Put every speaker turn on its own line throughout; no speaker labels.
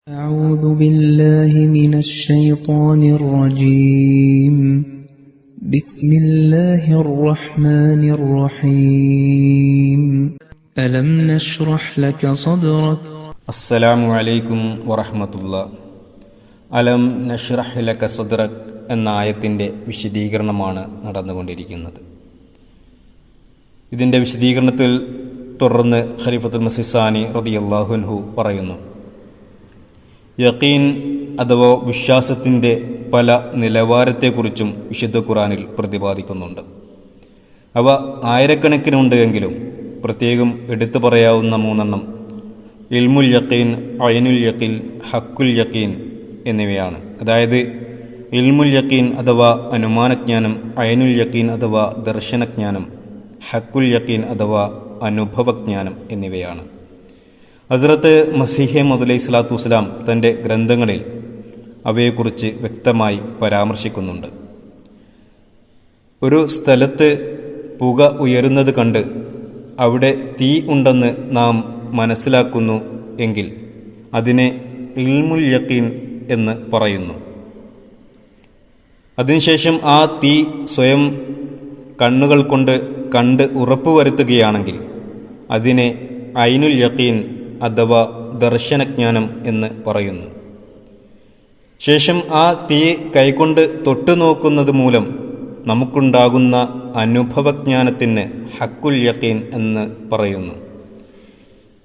أعوذ بالله من الشيطان الرجيم بسم الله الرحمن الرحيم ألم نشرح لك صدرك
അസ്സലാമു അലൈക്കും വറഹ്മത്തുള്ളാ. അലം നഷ്റഹ് ലക സദ്റക് എന്ന ആയത്തിൻ്റെ വിശദീകരണമാണ് നടന്നുകൊണ്ടിരിക്കുന്നത്. ഇതിൻ്റെ വിശദീകരണത്തിൽ തുടർന്ന് ഖലീഫത്തുൽ മസീഹ് സാനി റളിയല്ലാഹു അൻഹു പറയുന്നു, യഖീൻ അഥവാ വിശ്വാസത്തിൻ്റെ പല നിലവാരത്തെക്കുറിച്ചും വിശുദ്ധ ഖുർആനിൽ പ്രതിപാദിക്കുന്നുണ്ട്. അവ ആയിരക്കണക്കിനുണ്ട് എങ്കിലും പ്രത്യേകം എടുത്തു പറയാവുന്ന മൂന്നെണ്ണം ഇൽമുൽ യഖീൻ, ഐനുൽ യഖീൻ, ഹക്കുൽ യഖീൻ എന്നിവയാണ്. അതായത് ഇൽമുൽ യഖീൻ അഥവാ അനുമാനജ്ഞാനം, ഐനുൽ യഖീൻ അഥവാ ദർശനജ്ഞാനം, ഹക്കുൽ യഖീൻ അഥവാ അനുഭവജ്ഞാനം എന്നിവയാണ്. ഹസ്രത്ത് മസീഹ് മൗഊദ് അലൈഹി സ്വലാത്തു വസ്സലാം തൻ്റെ ഗ്രന്ഥങ്ങളിൽ അവയെക്കുറിച്ച് വ്യക്തമായി പരാമർശിക്കുന്നുണ്ട്. ഒരു സ്ഥലത്ത് പുക ഉയരുന്നത് കണ്ട് അവിടെ തീ ഉണ്ടെന്ന് നാം മനസ്സിലാക്കുന്നു എങ്കിൽ അതിനെ ഇൽമുൽ യഖീൻ എന്ന് പറയുന്നു. അതിനുശേഷം ആ തീ സ്വയം കണ്ണുകൾ കൊണ്ട് കണ്ട് ഉറപ്പുവരുത്തുകയാണെങ്കിൽ അതിനെ ഐനുൽ യഖീൻ അഥവാ ദർശനജ്ഞാനം എന്ന് പറയുന്നു. ശേഷം ആ തീ കൈകൊണ്ട് തൊട്ടു നോക്കുന്നത് മൂലം നമുക്കുണ്ടാകുന്ന അനുഭവജ്ഞാനത്തിന് ഹക്കുൽ യഖീൻ എന്ന് പറയുന്നു.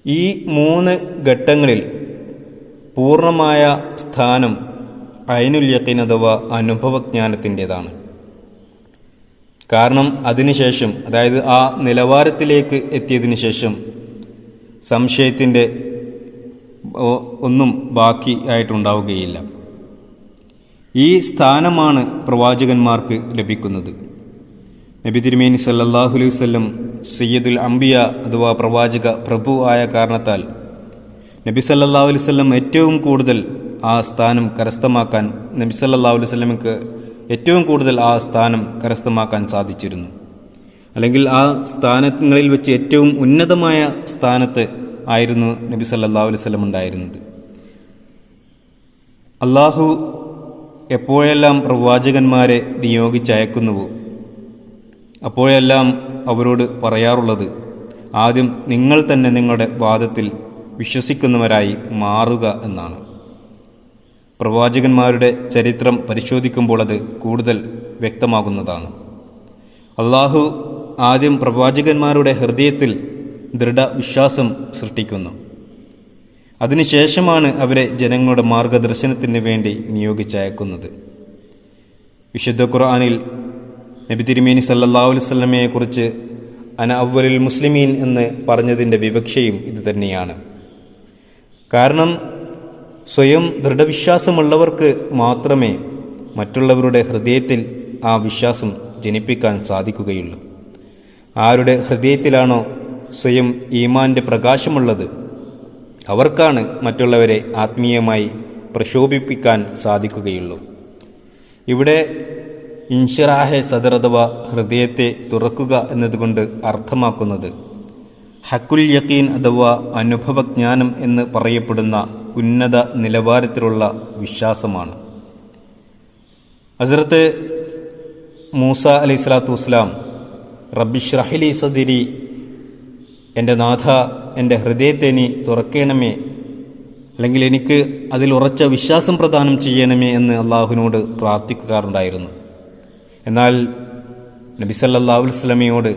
ഈ മൂന്ന് ഘട്ടങ്ങളിൽ പൂർണ്ണമായ സ്ഥാനം ഐനുൽ യഖീൻ അഥവാ അനുഭവജ്ഞാനത്തിൻ്റെതാണ്. കാരണം അതിനുശേഷം, അതായത് ആ നിലവാരത്തിലേക്ക് എത്തിയതിനു ശേഷം സംശയത്തിൻ്റെ ഒന്നും ബാക്കി ആയിട്ടുണ്ടാവുകയില്ല. ഈ സ്ഥാനമാണ് പ്രവാചകന്മാർക്ക് ലഭിക്കുന്നത്. നബി തിരുമേനി സല്ലല്ലാഹു അലൈഹി വസല്ലം സയ്യിദുൽ അംബിയ അഥവാ പ്രവാചക പ്രഭു ആയ കാരണത്താൽ നബി സല്ലല്ലാഹു അലൈഹി വസല്ലം ഏറ്റവും കൂടുതൽ ആ സ്ഥാനം കരസ്ഥമാക്കാൻ സാധിച്ചിരുന്നു. അല്ലെങ്കിൽ ആ സ്ഥാനങ്ങളിൽ വെച്ച് ഏറ്റവും ഉന്നതമായ സ്ഥാനത്ത് ആയിരുന്നു നബി സല്ലല്ലാഹു അലൈഹി വസല്ലം ഉണ്ടായിരുന്നത്. അള്ളാഹു എപ്പോഴെല്ലാം പ്രവാചകന്മാരെ നിയോഗിച്ചയക്കുന്നുവോ അപ്പോഴെല്ലാം അവരോട് പറയാറുള്ളത്, ആദ്യം നിങ്ങൾ തന്നെ നിങ്ങളുടെ വാദത്തിൽ വിശ്വസിക്കുന്നവരായി മാറുക എന്നാണ്. പ്രവാചകന്മാരുടെ ചരിത്രം പരിശോധിക്കുമ്പോൾ അത് കൂടുതൽ വ്യക്തമാകുന്നതാണ്. അള്ളാഹു ആദ്യം പ്രവാചകന്മാരുടെ ഹൃദയത്തിൽ ദൃഢവിശ്വാസം സൃഷ്ടിക്കുന്നു. അതിനുശേഷമാണ് അവരെ ജനങ്ങളുടെ മാർഗദർശനത്തിന് വേണ്ടി നിയോഗിച്ചയക്കുന്നത്. വിശുദ്ധ ഖുർആനിൽ നബി തിരുമേനി സല്ലല്ലാഹു അലൈഹി വസല്ലമയെ കുറിച്ച് അന അവ്വലുൽ മുസ്ലിമീൻ എന്ന് പറഞ്ഞതിൻ്റെ വിവക്ഷയും ഇത് തന്നെയാണ്. കാരണം സ്വയം ദൃഢവിശ്വാസമുള്ളവർക്ക് മാത്രമേ മറ്റുള്ളവരുടെ ഹൃദയത്തിൽ ആ വിശ്വാസം ജനിപ്പിക്കാൻ സാധിക്കുകയുള്ളൂ. ആരുടെ ഹൃദയത്തിലാണോ സ്വയം ഈമാന്റെ പ്രകാശമുള്ളത് അവർക്കാണ് മറ്റുള്ളവരെ ആത്മീയമായി പ്രശോഭിപ്പിക്കാൻ സാധിക്കുകയുള്ളൂ. ഇവിടെ ഇൻഷിറാഹെ സദർ അഥവാ ഹൃദയത്തെ തുറക്കുക എന്നതുകൊണ്ട് അർത്ഥമാക്കുന്നത് ഹക്കുൽ യഖീൻ അഥവാ അനുഭവജ്ഞാനം എന്ന് പറയപ്പെടുന്ന ഉന്നത നിലവാരത്തിലുള്ള വിശ്വാസമാണ്. ഹസ്രത്ത് മൂസ അലൈഹി സ്വലാത്തു വസ്സലാം റബ്ബിശ്റഹ് ലി സദ്രി, എൻ്റെ നാഥ എൻ്റെ ഹൃദയത്തെ നീ തുറക്കണമേ, അല്ലെങ്കിൽ എനിക്ക് അതിൽ ഉറച്ച വിശ്വാസം പ്രദാനം ചെയ്യണമേ എന്ന് അള്ളാഹുവിനോട് പ്രാർത്ഥിക്കാറുണ്ടായിരുന്നു. എന്നാൽ നബി സല്ലല്ലാഹു അലൈഹി വസല്ലമയോട്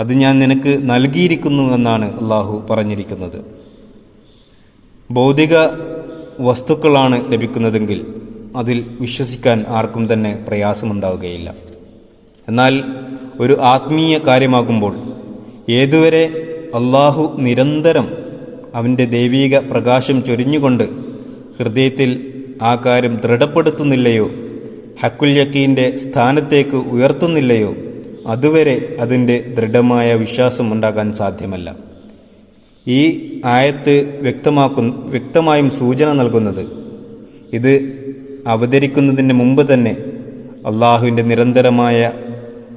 അത് ഞാൻ നിനക്ക് നൽകിയിരിക്കുന്നു എന്നാണ് അള്ളാഹു പറഞ്ഞിരിക്കുന്നത്. ഭൗതിക വസ്തുക്കളാണ് ലഭിക്കുന്നതെങ്കിൽ അതിൽ വിശ്വസിക്കാൻ ആർക്കും തന്നെ പ്രയാസമുണ്ടാവുകയില്ല. എന്നാൽ ഒരു ആത്മീയ കാര്യമാകുമ്പോൾ ഏതുവരെ അള്ളാഹു നിരന്തരം അവൻ്റെ ദൈവീക പ്രകാശം ചൊരിഞ്ഞുകൊണ്ട് ഹൃദയത്തിൽ ആ കാര്യം ദൃഢപ്പെടുത്തുന്നില്ലയോ, ഹക്കുൽ യഖീൻ്റെ സ്ഥാനത്തേക്ക് ഉയർത്തുന്നില്ലയോ, അതുവരെ അതിൻ്റെ ദൃഢമായ വിശ്വാസം ഉണ്ടാകാൻ സാധ്യമല്ല. ഈ ആയത്ത് വ്യക്തമായും സൂചന നൽകുന്നത് ഇത് അവതരിക്കുന്നതിന് മുമ്പ് തന്നെ അള്ളാഹുവിൻ്റെ നിരന്തരമായ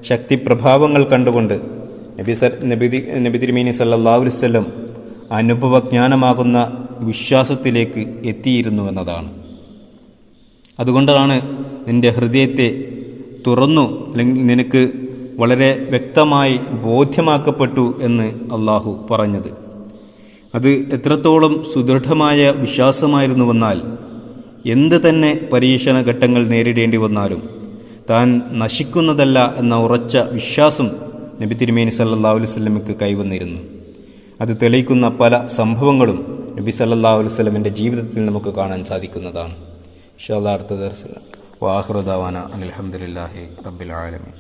ശക്തിപ്രഭാവങ്ങൾ കണ്ടുകൊണ്ട് നബി തിരുമേനി സല്ലല്ലാഹു അലൈഹി വസല്ലം അനുഭവജ്ഞാനമാകുന്ന വിശ്വാസത്തിലേക്ക് എത്തിയിരുന്നുവെന്നതാണ്. അതുകൊണ്ടാണ് നിന്റെ ഹൃദയത്തെ തുറന്നു, അല്ലെങ്കിൽ നിനക്ക് വളരെ വ്യക്തമായി ബോധ്യമാക്കപ്പെട്ടു എന്ന് അള്ളാഹു പറഞ്ഞത്. അത് എത്രത്തോളം സുദൃഢമായ വിശ്വാസമായിരുന്നുവെന്നാൽ എന്ത് തന്നെ പരീക്ഷണ ഘട്ടങ്ങൾ നേരിടേണ്ടി വന്നാലും താൻ നശിക്കുന്നതല്ല എന്ന ഉറച്ച വിശ്വാസം നബി തിരുമേനി സല്ലല്ലാഹു അലൈഹി വസല്ലമയ്ക്ക് കൈവന്നിരുന്നു. അത് തെളിയിക്കുന്ന പല സംഭവങ്ങളും നബി സല്ലല്ലാഹു അലൈഹി വസല്ലമിൻ്റെ ജീവിതത്തിൽ നമുക്ക് കാണാൻ സാധിക്കുന്നതാണ്. ഇൻഷാ അല്ലാഹ് അടുത്ത ദർസിൽ വാഹിറു ദഅവാന അൽഹംദുലില്ലാഹി റബ്ബിൽ ആലമീൻ.